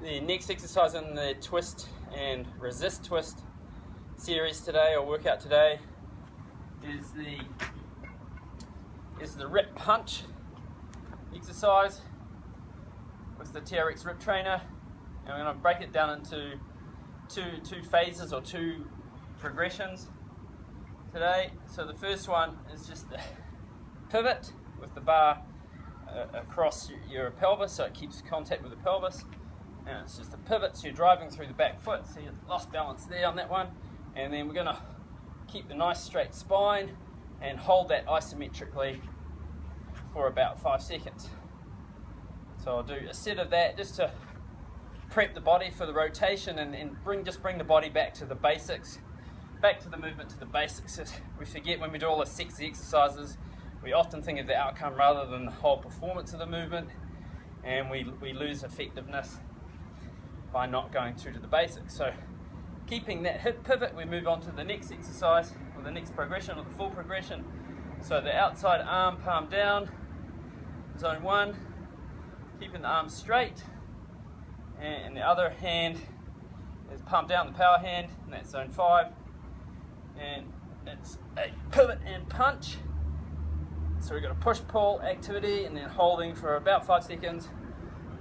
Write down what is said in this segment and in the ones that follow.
The next exercise in the twist and resist twist series today, or workout today, is the rip punch exercise with the TRX Rip trainer, and we're going to break it down into two phases or two progressions today. So the first one is just the pivot with the bar across your pelvis, so it keeps contact with the pelvis. And it's just a pivot, so you're driving through the back foot, so you lost balance there on that one. And then we're going to keep the nice straight spine and hold that isometrically for about 5 seconds. So I'll do a set of that just to prep the body for the rotation and bring the body back to the basics, back to the movement, to the basics. We forget when we do all the sexy exercises, we often think of the outcome rather than the whole performance of the movement, and we lose effectiveness by not going through to the basics. So keeping that hip pivot, we move on to the next exercise, or the next progression, or the full progression. So the outside arm, palm down, zone 1, keeping the arm straight, and the other hand is palm down, the power hand, and that's zone 5. And it's a pivot and punch. So we've got a push-pull activity, and then holding for about 5 seconds.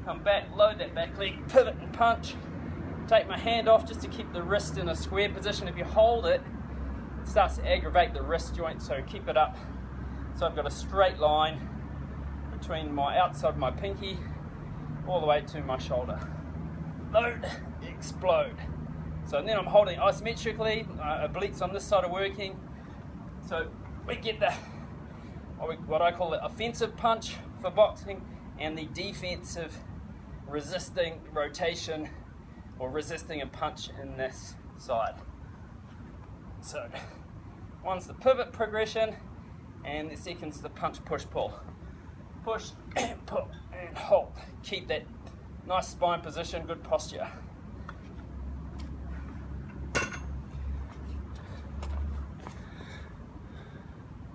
Come back, load that back leg, pivot and punch. Take my hand off just to keep the wrist in a square position. If you hold it, it starts to aggravate the wrist joint, so keep it up. So I've got a straight line between my outside of my pinky all the way to my shoulder. Load, explode. So then I'm holding isometrically, obliques on this side are working. So we get the what I call the offensive punch for boxing, and the defensive resisting rotation or resisting a punch in this side. So one's the pivot progression, and the second's the punch push pull. Push and pull and hold. Keep that nice spine position, good posture.